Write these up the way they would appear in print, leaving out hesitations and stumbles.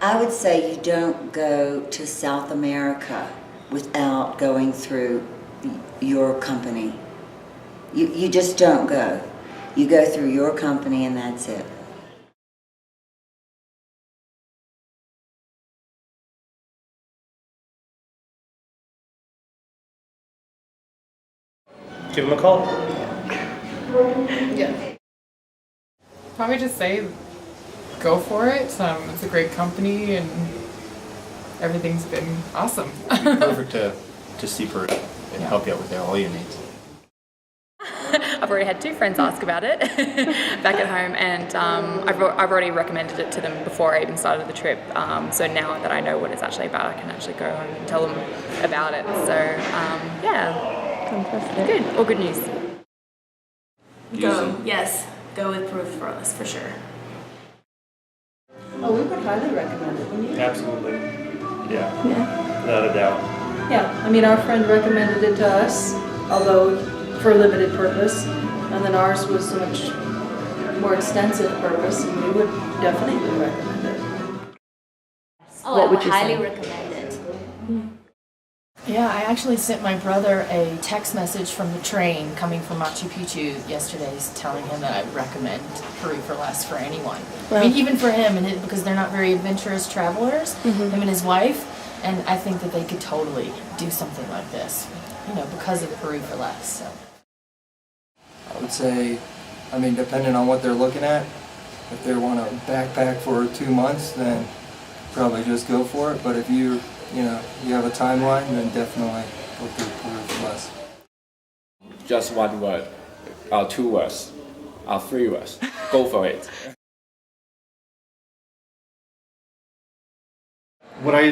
I would say you don't go to South America without going through your company. You just don't go. You go through your company and that's it. Give them a call. Yeah. Probably just say, go for it. It's a great company and everything's been awesome. Perfect to see Peru and help you out with all your needs. I've already had 2 friends ask about it back at home, and I've already recommended it to them before I even started the trip. So now that I know what it's actually about, I can actually go home and tell them about it. So yeah. Fantastic. Good. All good news. Go. Yes. Go with Peru For Less for sure. Oh, we would highly recommend it, wouldn't you? Absolutely. Yeah. Yeah. Without a doubt. Yeah, I mean, our friend recommended it to us, although for a limited purpose, and then ours was a much more extensive purpose, and we would definitely recommend it. Oh, What I would would you highly say? recommend it. Yeah, I actually sent my brother a text message from the train coming from Machu Picchu yesterday telling him that I recommend Peru For Less for anyone. Wow. I mean, even for him, because they're not very adventurous travelers, him and his wife, and I think that they could totally do something like this, because of Peru For Less. So. I would say, I mean, depending on what they're looking at, if they want to backpack for 2 months, then probably just go for it. But if you have a timeline, then definitely go through Peru For Less. Just one word, 2 words, 3 words. Go for it. What I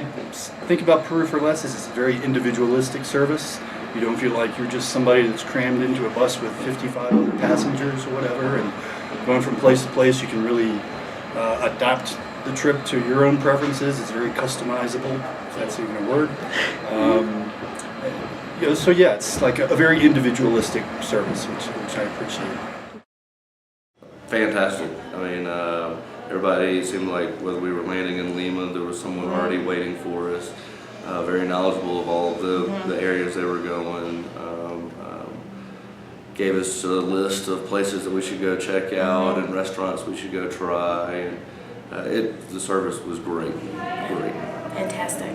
think about Peru For Less is it's a very individualistic service. You don't feel like you're just somebody that's crammed into a bus with 55 other passengers or whatever, and going from place to place, you can really adapt the trip to your own preferences. It's very customizable, if that's even a word. So yeah, it's like a very individualistic service, which I appreciate. Fantastic. I mean, everybody seemed like whether we were landing in Lima, there was someone already waiting for us. Very knowledgeable of all the areas they were going. Gave us a list of places that we should go check out and restaurants we should go try. And, the service was great. Fantastic.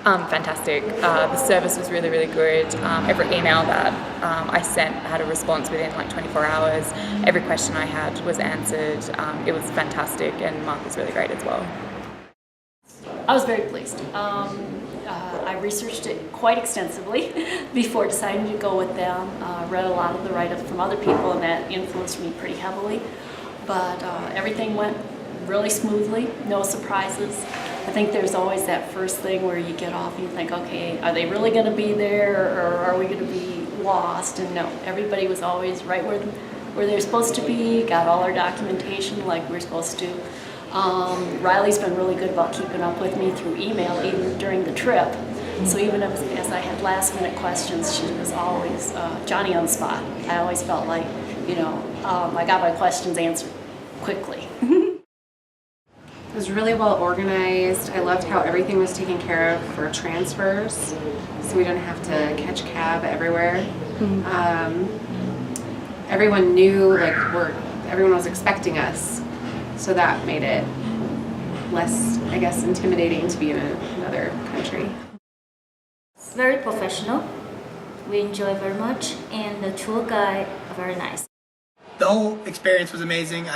Fantastic. The service was really, really good. Every email that I sent had a response within like 24 hours. Every question I had was answered. It was fantastic, and Mark was really great as well. I was very pleased. I researched it quite extensively before deciding to go with them. Read a lot of the write-ups from other people, and that influenced me pretty heavily. But everything went really smoothly, no surprises. I think there's always that first thing where you get off and you think, okay, are they really going to be there, or are we going to be lost? And no, everybody was always right where they're supposed to be, got all our documentation like we're supposed to. Riley's been really good about keeping up with me through email, even during the trip. So even as I had last minute questions, she was always Johnny on the spot. I always felt like, I got my questions answered quickly. It was really well organized. I loved how everything was taken care of for transfers, so we didn't have to catch a cab everywhere. Everyone knew, everyone was expecting us, so that made it less, I guess, intimidating to be in another country. It's very professional. We enjoy very much, and the tour guide are very nice. The whole experience was amazing.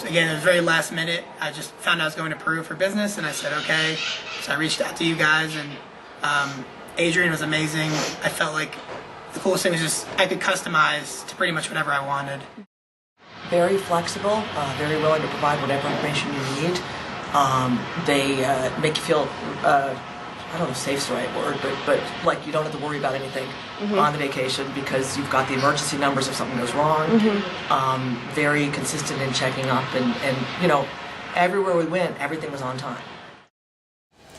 Again, it was very last minute. I just found out I was going to Peru for business, and I said, okay. So I reached out to you guys, and Adrian was amazing. I felt like the coolest thing was just I could customize to pretty much whatever I wanted. Very flexible, very willing to provide whatever information you need. They make you feel, I don't know if safe's the right word, but like you don't have to worry about anything on the vacation because you've got the emergency numbers if something goes wrong. Very consistent in checking up, and everywhere we went, everything was on time.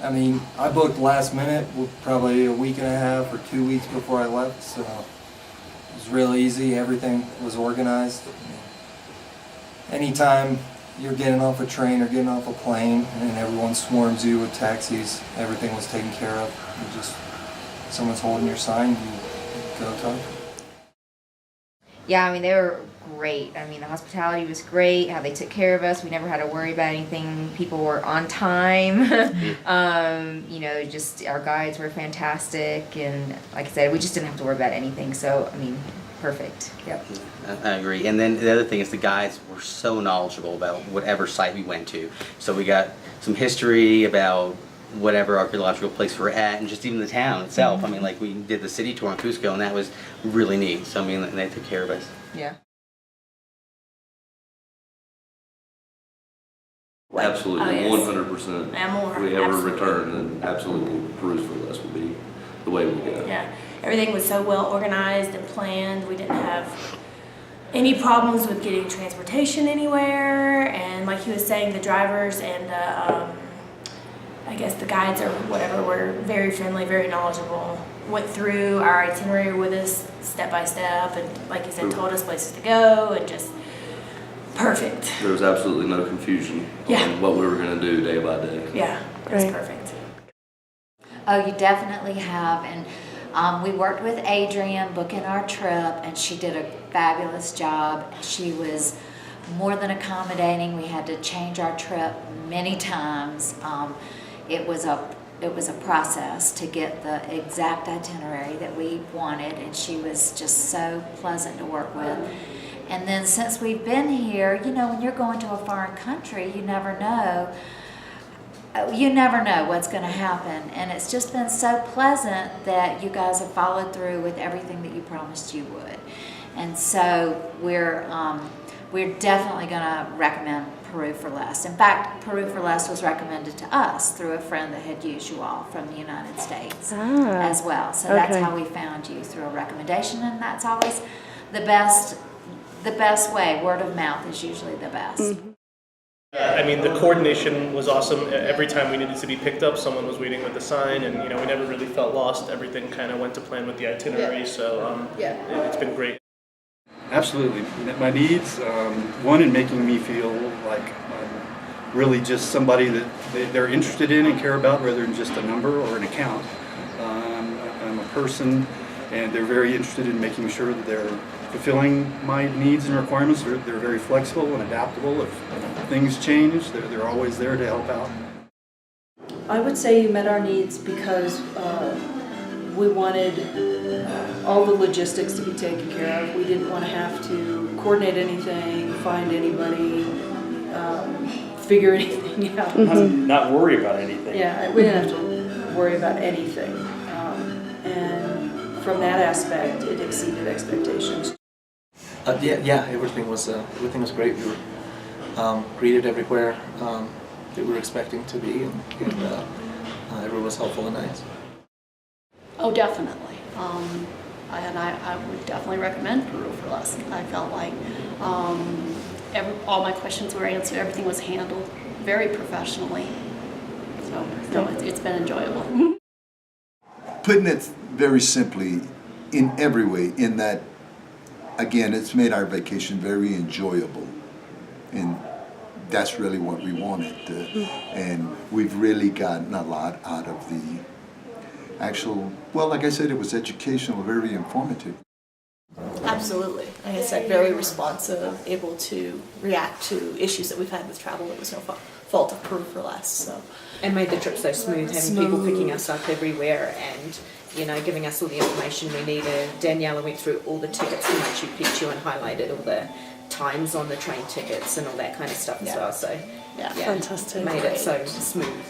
I mean, I booked last minute, probably a week and a half or 2 weeks before I left, so it was real easy. Everything was organized. Anytime you're getting off a train or getting off a plane and everyone swarms you with taxis. Everything was taken care of. You just, someone's holding your sign, you go talk. Yeah, I mean, they were great. I mean, the hospitality was great, how they took care of us. We never had to worry about anything. People were on time. You know, just our guides were fantastic. And like I said, we just didn't have to worry about anything. So, I mean, perfect. Yep. I agree. And then the other thing is the guides were so knowledgeable about whatever site we went to. So we got some history about whatever archaeological place we're at, and just even the town itself. I mean, like we did the city tour in Cusco, and that was really neat. So I mean, they took care of us. Yeah. Absolutely, Oh, yes. 100%. And more, If we ever absolutely. return, then absolutely Peru For Less would be the way we go. Yeah, everything was so well organized and planned. We didn't have any problems with getting transportation anywhere. And like he was saying, the drivers and I guess the guides or whatever were very friendly, very knowledgeable. Went through our itinerary with us step by step, and like you said, told us places to go, and just perfect. There was absolutely no confusion on what we were going to do day by day. Yeah, it was perfect. Oh, you definitely have. And we worked with Adrienne booking our trip, and she did a fabulous job. She was more than accommodating. We had to change our trip many times. It was a process to get the exact itinerary that we wanted, and she was just so pleasant to work with. And then since we've been here, you know, when you're going to a foreign country, you never know what's going to happen. And it's just been so pleasant that you guys have followed through with everything that you promised you would. And so we're definitely going to recommend Peru For Less. In fact, Peru For Less was recommended to us through a friend that had used you all from the United States as well. So that's how we found you, through a recommendation, and that's always the best way. Word of mouth is usually the best. I mean, the coordination was awesome. Every time we needed to be picked up, someone was waiting with the sign, and you know, we never really felt lost. Everything kind of went to plan with the itinerary, so it's been great. Absolutely. Met my needs. One, in making me feel like I'm really just somebody that they're interested in and care about, rather than just a number or an account. I'm a person, and they're very interested in making sure that they're fulfilling my needs and requirements. They're very flexible and adaptable. If things change, they're always there to help out. I would say you met our needs because we wanted all the logistics to be taken care of. We didn't want to have to coordinate anything, find anybody, figure anything out. Not worry about anything. Yeah, we didn't have to worry about anything. And from that aspect, it exceeded expectations. Everything was great. We were greeted everywhere that we were expecting to be, and everyone was helpful and nice. Oh, definitely. And I would definitely recommend Peru For Less. I felt like all my questions were answered. Everything was handled very professionally. So no, it's been enjoyable. Putting it very simply, in every way, in that, again, it's made our vacation very enjoyable, and that's really what we wanted. And we've really gotten a lot out of the actual, well, like I said, it was educational, very informative. Absolutely. Like I said, very responsive, able to react to issues that we've had with travel. It was no fault of Peru For Less. So. And made the trip so smooth, having people picking us up everywhere and, you know, giving us all the information we needed. Daniela went through all the tickets for Machu Picchu and highlighted all the times on the train tickets and all that kind of stuff as well. So, yeah, fantastic. Made it so smooth.